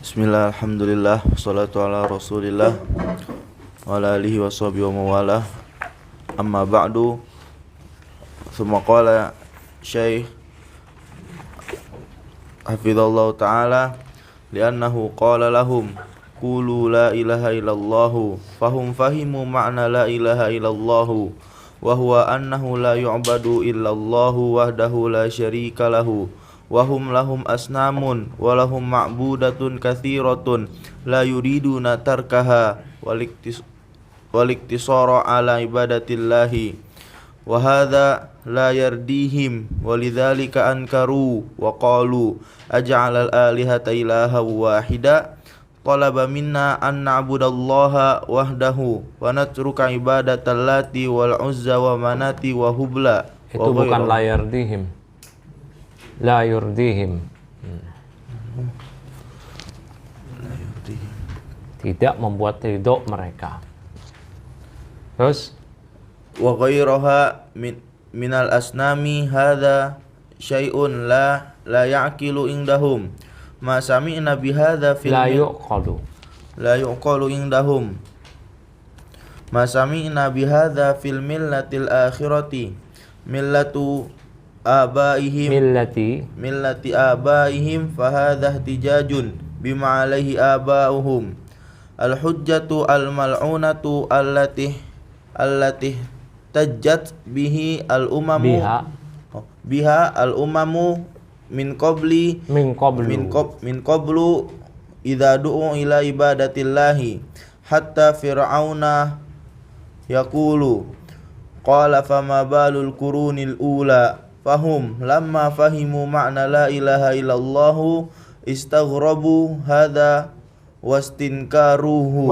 Bismillah, alhamdulillah, wassalatu ala rasulillah wa ala alihi wa sahbihi wa mawalah. Amma ba'du. Thumma qala Syekh hafizallahu ta'ala li'annahu qala lahum qulu la ilaha illallahu fahum fahimu ma'na la ilaha illallahu wa huwa annahu la yu'badu illallahu wahdahu la syarika lahu wahum lahum asnamun walahum ma'budatun kathiratun la yuriduna tarkaha waliktisara ala ibadatillahi wa hadha la yardihim walidhalika ankaru wa qalu aj'alal alihata ilaha wahida talaba minna an na'budallaha wahdahu wa natruka ibadatal-lati wal uzza wa manati wa hubla. Itu bukan la yardihim, la yurdihim. Tidak membuat ridho mereka. Terus Wa ghairaha minal asnami hadza syai'un la ya'qilu indahum ma sami'na bihadza fil la yuqalu indahum ma sami'na bihadza fil millatil akhirati millati abaihim fa hadza ihtijajun bima alaihi abauhum al hujjatu al mal'unatu allati tajjat biha al umamu min qablu idza du'u ila ibadatillahi hatta fir'auna yaqulu qala fama balul qurunil ula fahum lamma fahimu ma'na la ilaha illallah istaghrabu hadha wastankaruhu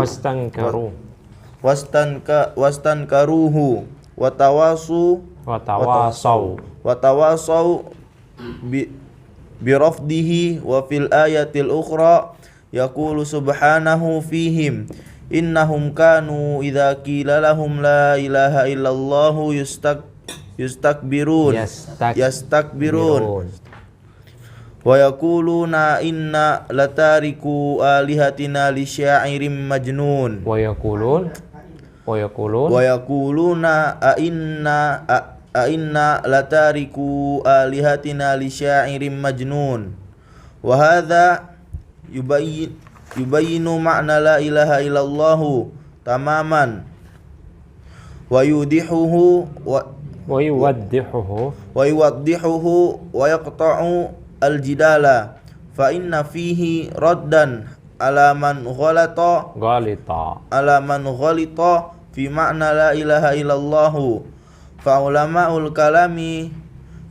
watawasau birafdihi wa fil ayatil ukhra yaqulu subhanahu fihim innahum kanu idza qila lahum la ilaha illallah yastakbirun wa yaquluna inna latariku alihatina li sya'irin majnun wa yaquluna a inna latariku alihatina li sya'irin majnun wa hadha yubayyinu ma'na la ilaha illallah tamaman wa yuwaddihuhu wa yaqta'u al-jidala fa inna fihi raddan ala man ghalita fi ma'na la ilaha illallah fa ulama'ul kalami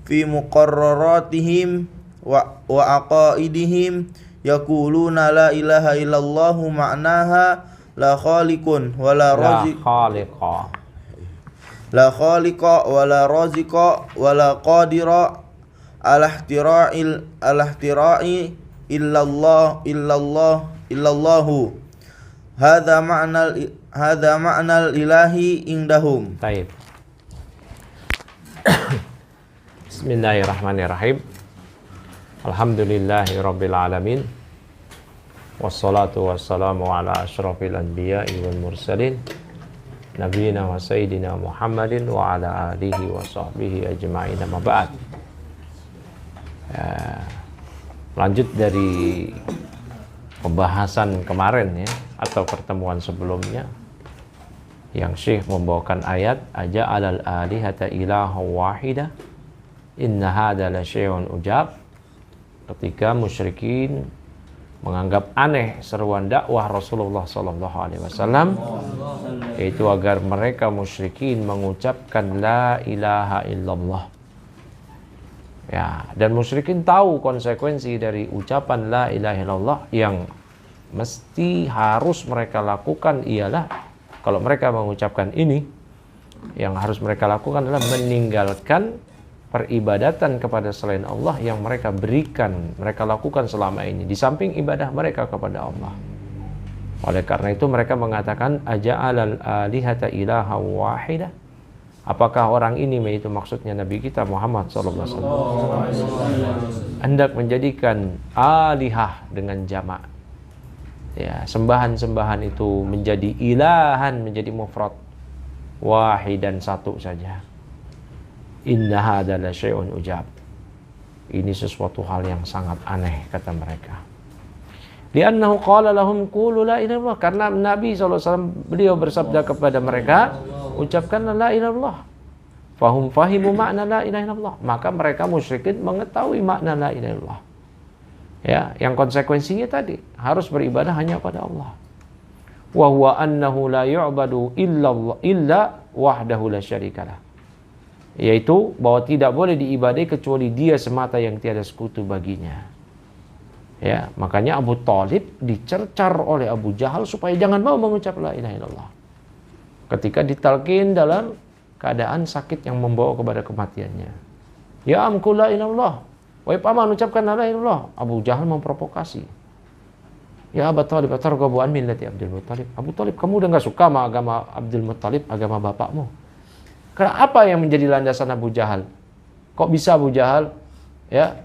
fi muqarraratihim wa aqaidihim yaquluna la ilaha illallah ma'naha la khaliqa wa la raziqa wa la qadira al-ihtira'i illallahu hadza ma'nal ilahi indahum. Baik. Bismillahirrahmanirrahim. Alhamdulillahirabbil alamin. Wassalatu wassalamu ala asyrafil anbiya'i wal mursalin nabiyina wa sayyidina Muhammadin wa ala alihi wa sahbihi ajma'in. Amma ba'd. Lanjut dari pembahasan kemarin ya, atau pertemuan sebelumnya, yang Syekh membawakan ayat aja'alal alihata ilaha wahida inna hadza la syai'un ujab, ketika musyrikin menganggap aneh seruan dakwah Rasulullah sallallahu alaihi wasallam, yaitu agar mereka musyrikin mengucapkan la ilaha illallah. Ya, dan musyrikin tahu konsekuensi dari ucapan la ilaha illallah. Yang mesti harus mereka lakukan ialah, kalau mereka mengucapkan ini, yang harus mereka lakukan adalah meninggalkan peribadatan kepada selain Allah yang mereka berikan, mereka lakukan selama ini, di samping ibadah mereka kepada Allah. Oleh karena itu mereka mengatakan aja'alal alihata ilaha wahida. Apakah orang ini, yaitu maksudnya Nabi kita Muhammad sallallahu alaihi wasallam, hendak menjadikan alihah dengan jamak, Ya, sembahan-sembahan itu menjadi ilahan, menjadi mufrad, wahidan, satu saja. Inna hadza la syai'un ujab. Ini sesuatu hal yang sangat aneh, kata mereka. Li'annahu qala lahum qulu la ilaha illallah, karena Nabi SAW beliau bersabda kepada mereka, ucapkanlah la ilaha illallah. Fahum fahimu makna la ilaha illallah, maka mereka musyrikin mengetahui makna la ilaha illallah. Ya, yang konsekuensinya tadi harus beribadah hanya pada Allah. Wa huwa annahu la yu'badu illa wahdahu la syarikalah. Yaitu bahwa tidak boleh diibadai kecuali Dia semata yang tiada sekutu baginya. Ya, makanya Abu Thalib dicercar oleh Abu Jahal supaya jangan mau mengucap la ilaha illallah. Ketika ditalkin dalam keadaan sakit yang membawa kepada kematiannya. Ya amku la ilaha illallah. Wahai paman, ucapkan la ilaha illallah. Abu Jahal memprovokasi. Ya Abu Thalib, atarghabu an millati Abdul Muttalib. Abu Thalib, kamu udah gak suka sama agama Abdul Muttalib, agama bapakmu? Karena apa yang menjadi landasan Abu Jahal? Kok bisa Abu Jahal ya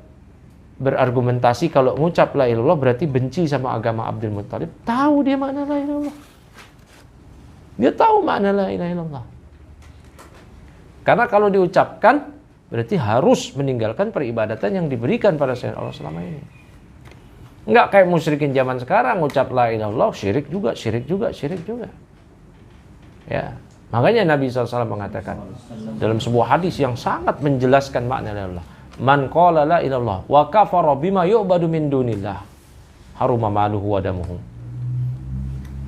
berargumentasi kalau mengucap la ilaha illallah berarti benci sama agama Abdul Muttalib? Tahu dia makna la ilaha illallah. Dia tahu makna la ilaha illallah. Karena kalau diucapkan berarti harus meninggalkan peribadatan yang diberikan pada selain Allah selama ini. Enggak kayak musyrikin zaman sekarang, ucap la ilaha illallah, syirik juga. Ya, makanya Nabi SAW mengatakan dalam sebuah hadis yang sangat menjelaskan makna la ilaha illallah, man qala la ilaha illallah wa kafara bima yu'badu min dunillah haruma maluhu wa damuhu.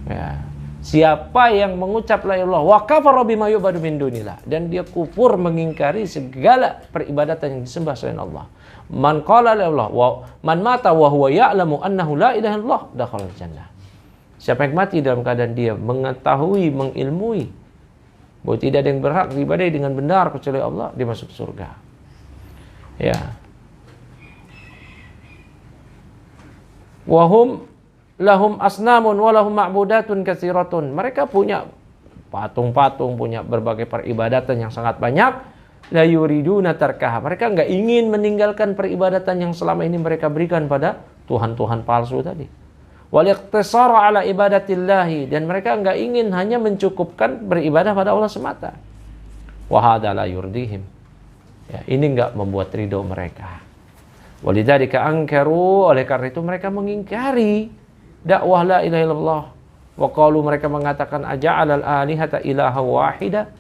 Ya. Siapa yang mengucap la ilaha illallah wa kafara bima yu'badu min dunillah, dan dia kufur mengingkari segala peribadatan yang disembah selain Allah. Man qala la ilaha illallah wa man mata wa huwa ya'lamu annahu la ilaha illallah dakhala jannah. Siapa yang mati dalam keadaan dia mengetahui, mengilmui bahwa tidak ada yang berhak diibadahi dengan benar kecuali Allah, dia masuk surga. Ya. Wahum lahum asnamun walahum ma'budatun katsiratun. Mereka punya patung-patung, punya berbagai peribadatan yang sangat banyak. La yuriduna tarkaha. Mereka enggak ingin meninggalkan peribadatan yang selama ini mereka berikan pada tuhan-tuhan palsu tadi. Wal iqtisara ala ibadatillahi, dan mereka enggak ingin hanya mencukupkan beribadah pada Allah semata. Wa hadza la yurdihim. Ya, ini enggak membuat ridho mereka. Walidzalika ankaru, oleh karena itu mereka mengingkari dakwah la ilaha illallah. Wa qalu, mereka mengatakan aja'alal alihata ilaha wahida,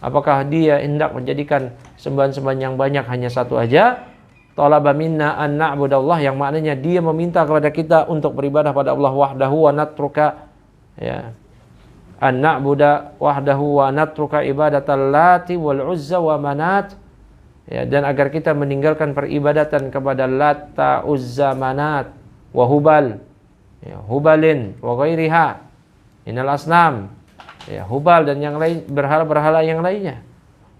apakah dia hendak menjadikan sembahan-sembahan yang banyak hanya satu aja? Talaba minna an na'budallah, yang maknanya dia meminta kepada kita untuk beribadah pada Allah wahdahu wa natruka, ya, an na'buda wahdahu wa natruka ibadatal lati wal uzza wa manat, ya, dan agar kita meninggalkan peribadatan kepada Lata, Uzza, Manat, wa Hubal, ya, Hubalin wa ghairiha inal asnam, ya, Hubal dan yang lain, berhala-berhala yang lainnya.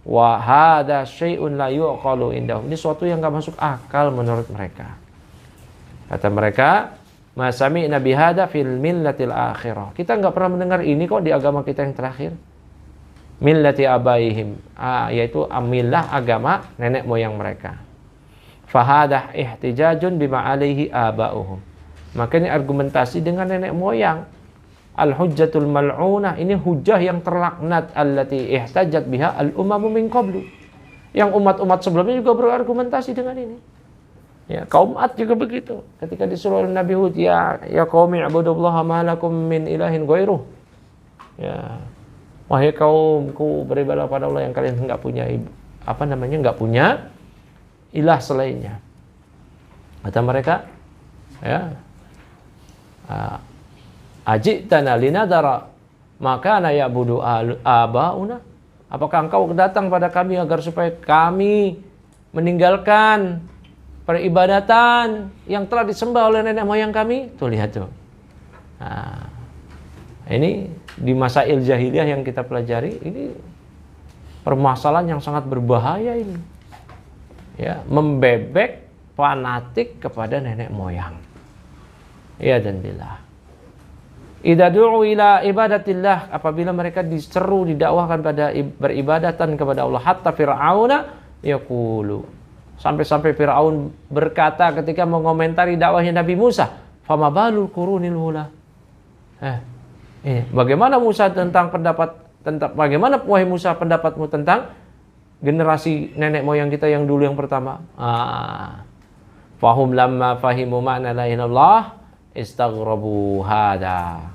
Wa hadza syai'un la yuqalu indahum. Ini suatu yang enggak masuk akal menurut mereka. Kata mereka, ma sami'na bihadza fil millatil akhirah. Kita enggak pernah mendengar ini kok di agama kita yang terakhir. Millati abaihim, yaitu amillah, agama nenek moyang mereka. Fahadah ihtijajun bima alaihi aba'uhum. Maka ini argumentasi dengan nenek moyang. Al-hujjatul mal'unah, ini hujjah yang terlaknat, allati ihtajat biha al-umamu min qablu. Yang umat-umat sebelumnya juga berargumentasi dengan ini. Ya, kaum Ad juga begitu. Ketika disuruh oleh Nabi Hud, ya qaumi ibudullaha ma lakum min ilahin ghairuh. Ya, wahai kaumku, beribadah pada Allah yang kalian enggak punya enggak punya ilah selainnya. Kata mereka, ya, ajitana linadara maka na ya'budu abauna. Apakah engkau datang pada kami agar supaya kami meninggalkan peribadatan yang telah disembah oleh nenek moyang kami? Tuh, lihat tuh. Nah, ini di masail jahiliyah yang kita pelajari, ini permasalahan yang sangat berbahaya ini. Ya, membebek fanatik kepada nenek moyang. Ya dan billah. Idza du'u ila ibadatillah, apabila mereka diseru, didakwahkan pada beribadatan kepada Allah, hatta fir'auna yaqulu, sampai-sampai Firaun berkata ketika mengomentari dakwahnya Nabi Musa, fama balul qurunil ula, Bagaimana Musa bagaimana wahai Musa pendapatmu tentang generasi nenek moyang kita yang dulu yang pertama? Fahum lamma fahimu ma'na la ilaha illallah istaghrabu hada.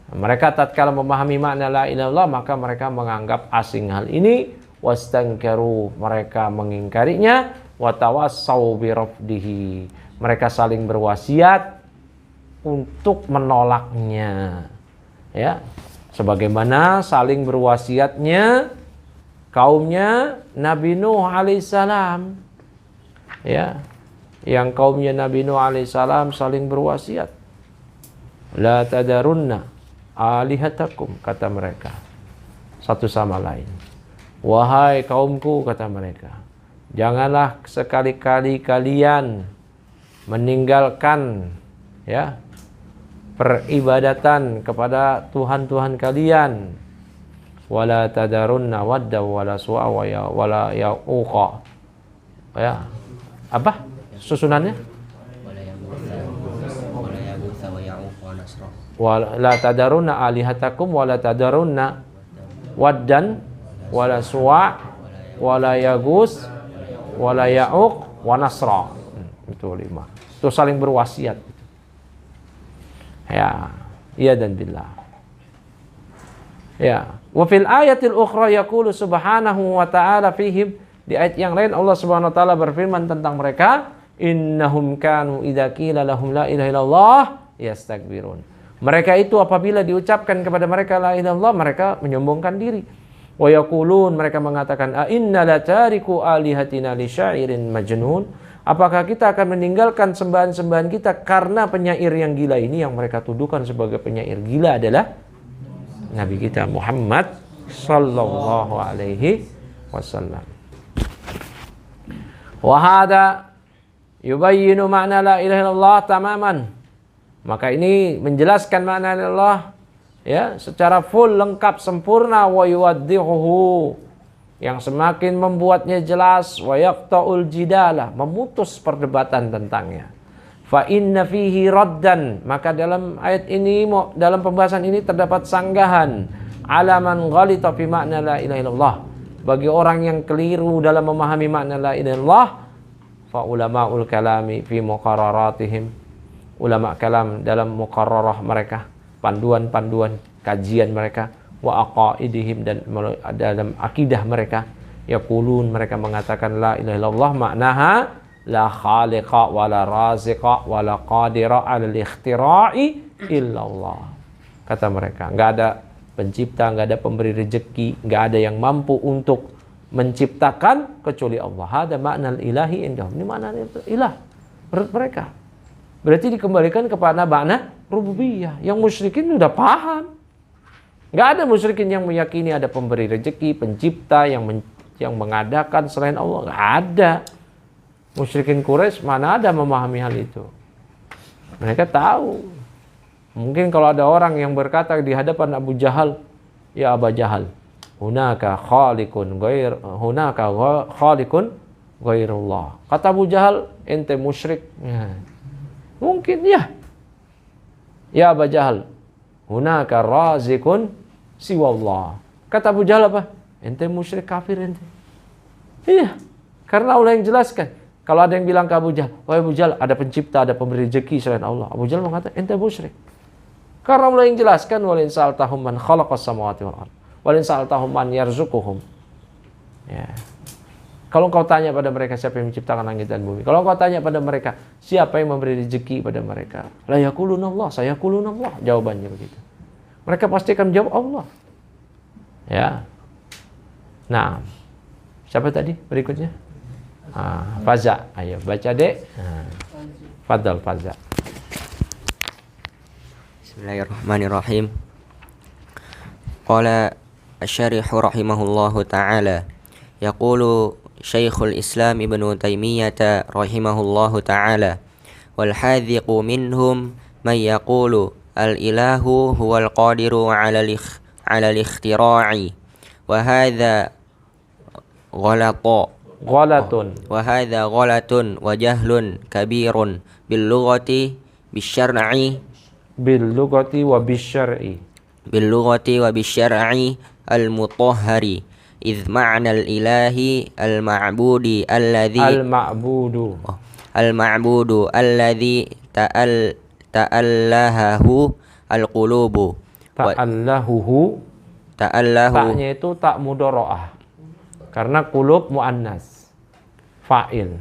Mereka tatkala memahami makna la ilaha illallah, maka mereka menganggap asing hal ini, wastankaru, mereka mengingkarinya, wa tawassau bi rafdihi. Mereka saling berwasiat untuk menolaknya. Ya. Sebagaimana saling berwasiatnya kaumnya Nabi Nuh alaihissalam. Ya. Yang kaumnya Nabi Nuh alaihissalam saling berwasiat. La tadarunna alihatakum, kata mereka satu sama lain. Wahai kaumku, kata mereka, janganlah sekali-kali kalian meninggalkan peribadatan kepada Tuhan-Tuhan kalian. Wala tadarunna wadda wala su'a wala ya'uqa. Ya. Apa susunannya? Wala tadarunna alihatakum wala tadarunna waddan wala suwa wala yagus wala ya'uq wa nasra. Itu 5. Itu saling berwasiat. Ya, iya dan billah. Ya, wa fil ayatil ukhra yaqulu subhanahu wa ta'ala fihim, di ayat yang lain Allah Subhanahu wa taala berfirman tentang mereka, innahum kanu idza qila lahum la ilaha illallah yastakbirun. Mereka itu apabila diucapkan kepada mereka la ilaha illallah, mereka menyombongkan diri. Wa yaqulun, mereka mengatakan, a inna la tariku alihatina li syairin majnun. Apakah kita akan meninggalkan sembahan-sembahan kita karena penyair yang gila ini? Yang mereka tuduhkan sebagai penyair gila adalah Nabi kita Muhammad sallallahu alaihi wasallam. Wa hada yubayyinu ma'na la ilaha illallah tamaman. Maka ini menjelaskan makna Allah secara full, lengkap, sempurna. Wa yuwaddihuhu, yang semakin membuatnya jelas. Wa yaqta'ul jidala, memutus perdebatan tentangnya. Fa inna fihi raddan, maka dalam ayat ini, dalam pembahasan ini terdapat sanggahan ala man ghalita fi makna la ilaha illallah, bagi orang yang keliru dalam memahami makna la ilaha illallah. Fa ulamaul kalami fi muqarraratihim, ulama kalam dalam muqarrarah mereka, panduan-panduan kajian mereka, wa aqaidihim, dan dalam akidah mereka, yaqulun, mereka mengatakan la ilaha illallah maknaha la khaliqa wa la raziqa wa la qadira 'ala al-ikhtira'i illallah. Kata mereka, enggak ada pencipta, enggak ada pemberi rezeki, enggak ada yang mampu untuk menciptakan kecuali Allah. Hada makna ilahi indahum. Ini makna ilah menurut mereka. Berarti dikembalikan kepada makna rububiyah. Yang musyrikin sudah paham. Enggak ada musyrikin yang meyakini ada pemberi rezeki, pencipta, yang mengadakan selain Allah. Enggak ada. Musyrikin Quraisy mana ada memahami hal itu. Mereka tahu. Mungkin kalau ada orang yang berkata di hadapan Abu Jahal, ya Aba Jahal, hunaka khaliqun ghairullah. Kata Abu Jahal, ente musyrik. Mungkin ya. Ya Aba Jahal, hunaka razikun siwallah. Kata Abu Jahal apa? Ente musyrik, kafir ente. Iya. Karena Allah yang jelaskan. Kalau ada yang bilang ke Abu Jahal, wahai Abu Jahal, ada pencipta, ada pemberi rezeki selain Allah. Abu Jahal mengatakan, ente musyrik. Karena Allah yang jelaskan, walin sa'altahum man khalaqas samawati wal ardh, walin sa'altahum man yarzuquhum. Ya. Kalau kau tanya pada mereka siapa yang menciptakan langit dan bumi, kalau kau tanya pada mereka siapa yang memberi rezeki pada mereka, la yaqulunallah, sayaqulunallah, jawabannya begitu. Mereka pasti akan menjawab Allah. Ya. Nah, siapa tadi berikutnya? Faza, ayo baca dek. Fadal Faza. Bismillahirrahmanirrahim. Qala asy-syarih rahimahullahu ta'ala, yaqulu Syekhul Islam Ibnu Taimiyah rahimahullahu ta'ala, wal hadhiqu minhum man yaqulu al-ilahu huwal qadiru 'ala al-ikhtira'i wa hadha ghalatun wa jahlun kabirun bil lughati bisyar'i bil lughati wa bisyar'i. bil lughati wa bisyar'i al-mutahhari idh ma'na al-ilahi al-ma'budi alladhi al-ma'budu alladhi ta'allahahu al-qulubu. Ta'allahu. Taknya itu tak mudoro'ah. Karena qulub muannas. Fa'il.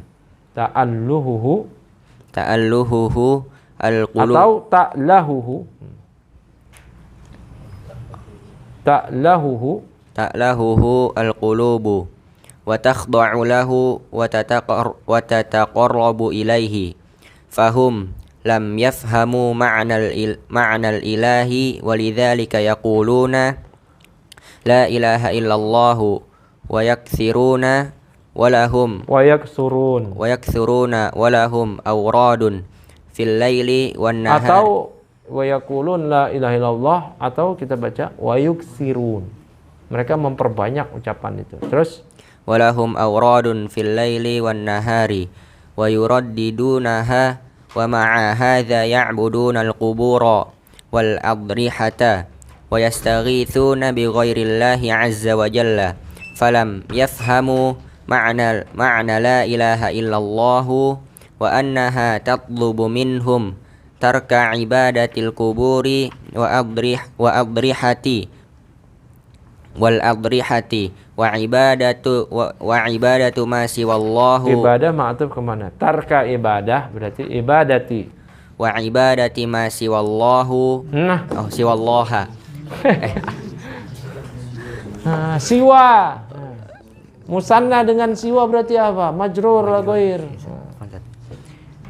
Ta'alluhu al-qulub. Atau ta'lahuhu. al-qulubu. Wa takhda'u lahu wa tataqarrabu ilaihi. Fahum lam yafhamu ma'nal ilahi walidzalika yaquluna la ilaha illallah wa yakthuruna walahum awradun fil laili wan nahar. Atau wa yaqulun la ilaha illallah, atau kita baca wa yuksirun. Mereka memperbanyak ucapan itu. Terus walahum awradun fil laili wan nahari wa yuraddidunaha wa ma'a hadza ya'buduna al-qubura wal adrihata wa yastaghithuna bi ghairillahi 'azza wa jalla falam yafhamu ma'na la ilaha illallah wa annaha tatlubu minhum tarka ibadatil quburi wa adrihati wa ibadatu ma siwallahu. Ibadah ma'tuf kemana? Tarka ibadah berarti ibadati. Wa ibadati ma siwallahu. Nah, siwallaha. Siwa. Musanna dengan siwa berarti apa? Majrur la ghair.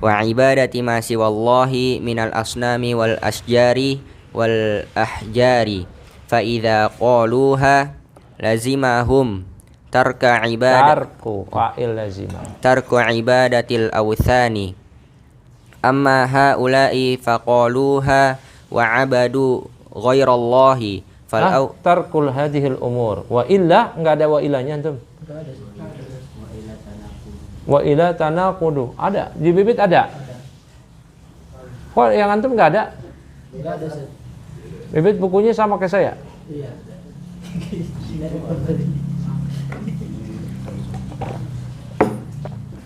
Wa ibadati ma siwallahi minal asnami wal asjari wal ahjari. Fa idza qaluha lazimahum tarku ibadatil awthani. Amma haula'i faqaluha wa abadu ghairallahi tarkul hadhil umur. Wa illa, enggak ada wa ilanya antum? Wa ila tanaqudu ada di bibit ada. Kok yang antum enggak ada? Enggak ada. Bibit bukunya sama kayak saya. Iya.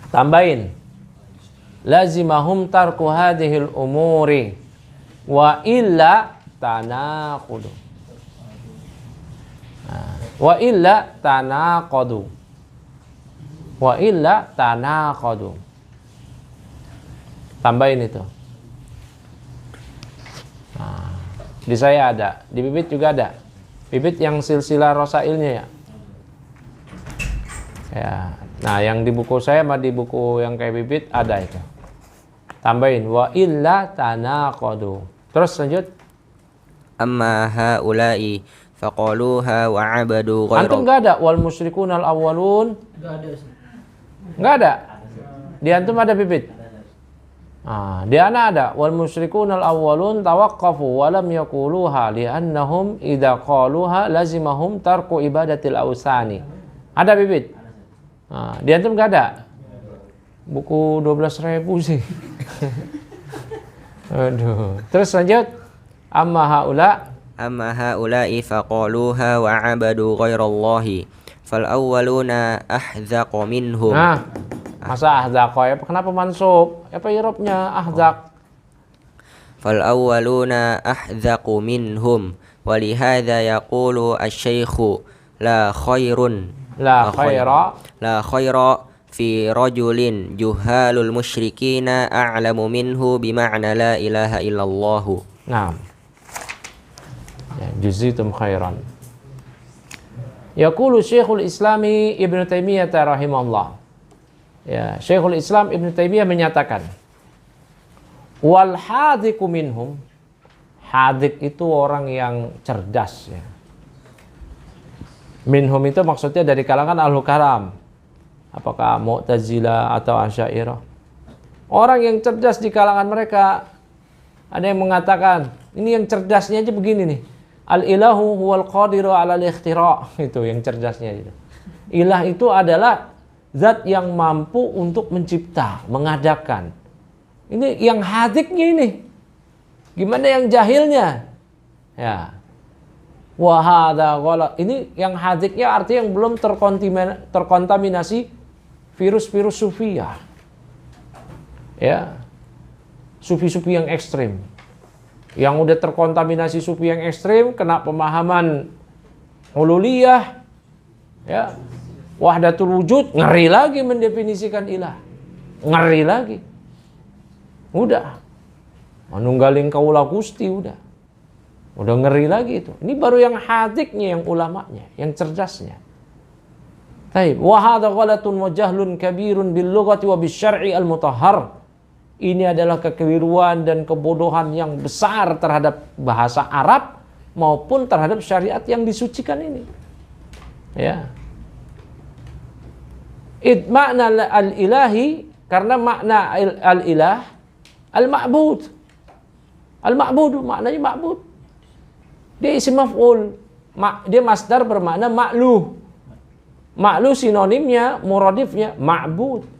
Tambahin. Lazimahum tarku hadhil umuri wa illa tanaqudu. Wa illa tanaqadu. Wa illa tanaqadu. Tambahin itu. Di saya ada, di bibit juga ada. Bibit yang silsilah rosailnya ya. Ya. Nah, yang di buku saya sama di buku yang kayak bibit ada itu. Tambahin wa illa tanaqadu. Terus lanjut. Amma haula'i faqaluha wa 'abadu ghairu. Antum enggak ada wal musyrikun al awwalun? Enggak ada. Enggak ada. Di antum ada bibit? Di ana ada wal musyrikun al awwalun tawaqqafu wa lam yaquluha li'annahum idza qaluha lazimahum tarku ibadatil awsani. Ada bibit? Di antum enggak ada? Buku 12.000 sih. Aduh. Terus lanjut. Amma haula'i faqaluha wa 'abadu ghairallahi fal awwaluna ahzaqu minhum. Masa ahzaq ya? Kenapa mansub? Apa i'rabnya ahzaq? Fal awwaluna ahzaqu minhum wa li hadza yaqulu asy-syaikhu la khaira fi rajulin juhalul musyrikina a'lamu minhu bima'na la ilaha illallah. Naam. Ya, juzitum khairan. Yaqulu Syekhul Islami Ibnu Taimiyah rahimahullah. Ya, Syekhul Islam Ibnu Taimiyah menyatakan wal hadiku minhum. Hadik itu orang yang cerdas ya. Minhum itu maksudnya dari kalangan Ahlul Kalam. Apakah Mu'tazilah atau Asy'ariyah? Orang yang cerdas di kalangan mereka. Ada yang mengatakan, ini yang cerdasnya aja begini nih. Al-ilahu huwal qadiru 'alal ikhtira'. Itu yang cerdasnya itu. Ilah itu adalah zat yang mampu untuk mencipta, mengadakan. Ini yang hadiknya ini. Gimana yang jahilnya? Ya. Wahada ghalat. Ini yang hadiknya artinya yang belum terkontaminasi virus-virus sufiyah. Ya. Sufi-sufi yang ekstrim. Yang udah terkontaminasi sufi yang ekstrim, kena pemahaman ululiyah, ya, wahdatul wujud, ngeri lagi mendefinisikan ilah. Ngeri lagi. Udah. Manunggaling kaula Gusti udah. Udah ngeri lagi itu. Ini baru yang hadiknya, yang ulamanya, yang cerdasnya. Taib. Wa hadza ghalatun wa jahlun kabirun bil lughati wa bisyar'i al mutahhar. Ini adalah kekeliruan dan kebodohan yang besar terhadap bahasa Arab maupun terhadap syariat yang disucikan ini. Ya. Makna al-ilahi, karena makna al-ilah al-ma'bud. Al-ma'bud maknanya ma'bud. Dia isim maf'ul. Dia masdar bermakna ma'luh. Ma'luh sinonimnya, muradifnya ma'bud.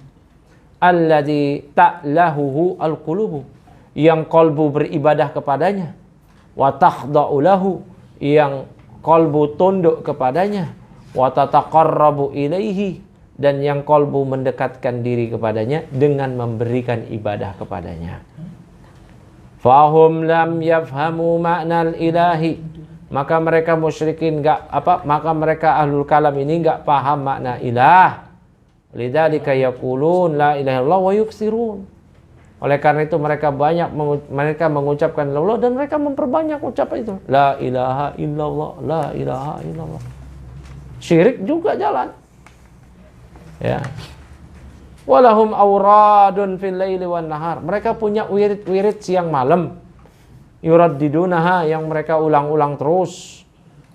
Alladzi ta'lahuhu al-qulubu, yang kolbu beribadah kepadanya. Wa takhda'u lahu, yang kolbu tunduk kepadanya. Wa tataqarrabu ilaihi, dan yang kolbu mendekatkan diri kepadanya dengan memberikan ibadah kepadanya. Fahum lam yafhamu ma'nal ilahi, maka mereka musyrikin maka mereka ahlul kalam ini enggak paham makna ilah. Lidzalika yaqulun la ilaha illallah wa yuksirun. Oleh karena itu mereka mengucapkan Allah, dan mereka memperbanyak ucapan itu. La ilaha illallah, la ilaha illallah. Syirik juga jalan. Ya. Walahum auradun fil laili wan nahar. Mereka punya wirid-wirid siang malam. Yuraddidunaha, yang mereka ulang-ulang terus.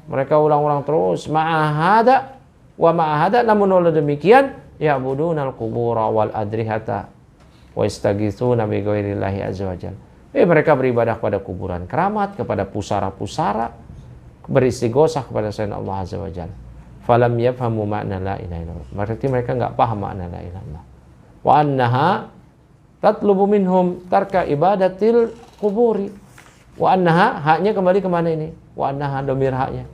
Mereka ulang-ulang terus. Ma'ahada wa ma'ahada, namun oleh demikian ya'budunal qubura wal adrihata wa istaghitsuna bi ghairillahi azza wajalla. Mereka beribadah kepada kuburan keramat, kepada pusara-pusara, beristighosah kepada selain Allah azza wajalla. Falam yafhamu ma'na la ilaha illallah. Berarti mereka enggak paham makna la ilaha illallah. Wa annaha tatlubu minhum tarka ibadatil quburi. Wa annaha, haknya kembali ke mana ini? Wa annaha, domir haknya.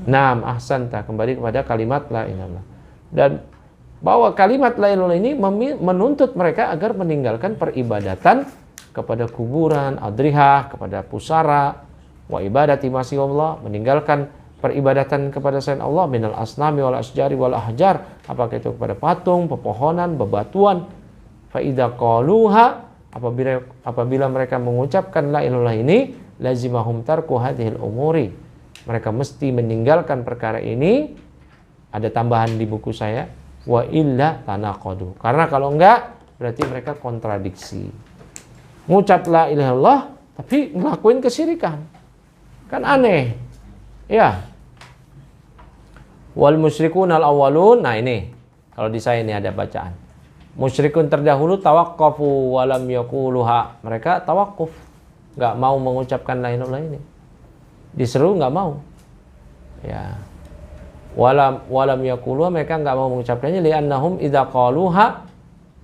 Naam, ahsanta, kembali kepada kalimat la ilaha illallah. Dan bahwa kalimat la ilaha illallah ini menuntut mereka agar meninggalkan peribadatan kepada kuburan, adrihah, kepada pusara, wa ibadati masih Allah, meninggalkan peribadatan kepada selain Allah, minal asnami wal asjari wal ahjar, apakah itu kepada patung, pepohonan, bebatuan. Fa idza qaluha, apabila mereka mengucapkan la ilaha illallah ini, lazimahum tarku hadhil umuri, mereka mesti meninggalkan perkara ini. Ada tambahan di buku saya, wa illa tanaqadu, karena kalau enggak berarti mereka kontradiksi. Ngucap la ilaha illallah tapi ngelakuin kesyirikan, kan aneh. Ya. Wal musyrikun al awwalun, nah ini kalau di saya ini ada bacaan. Musyrikun terdahulu tawaqqafu wa lam yaquluha, mereka tawakuf, enggak mau mengucapkan la ilaha illallah ini. Diseru enggak mau. Ya. Walam yaquluha, mereka enggak mau mengucapkannya, li'annahum idza qaluha,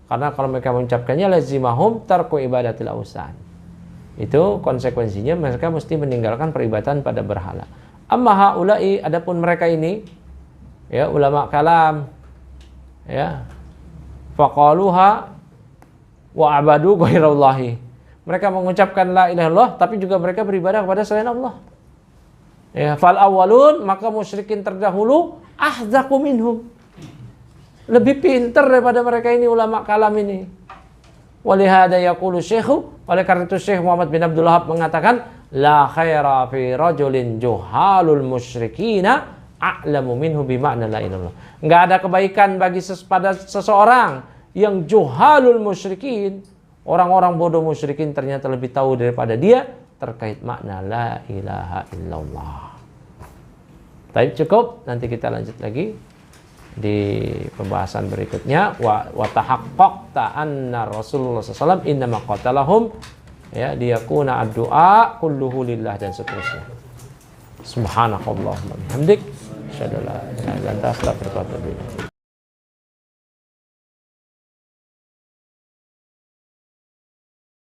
karena kalau mereka mengucapkannya lazimahum tarku ibadatil awsan. Itu konsekuensinya mereka mesti meninggalkan peribadatan pada berhala. Amma haula'i, adapun mereka ini, ya, ulama kalam, ya, faqaluha wa abadu ghairallahi, mereka mengucapkan la ilaha illallah tapi juga mereka beribadah kepada selain Allah. Ya, fal awwalun, maka musyrikin terdahulu ahzaqu minhum, lebih pintar daripada mereka ini ulama kalam ini. Walihada yaqulu syekhu, oleh karena itu Syekh Muhammad bin Abdul Wahab mengatakan, la khaira fi rajulin juhalul musyrikina a'lamu minhu bima'na la ilallah. Enggak ada kebaikan bagi pada seseorang yang juhalul musyrikin, orang-orang bodoh musyrikin ternyata lebih tahu daripada dia terkait makna la ilaha illallah. Baik, cukup, nanti kita lanjut lagi di pembahasan berikutnya. Wa tahaqqaqta anna Rasulullah sallallahu alaihi wasallam innama qatalahum, ya, liyakuna ad-du'a kulluhu lillah, dan seterusnya. Subhanakallahumma bihamdik, asyhadu an la ilaha illa anta, astaghfiruka wa atubu ilaik.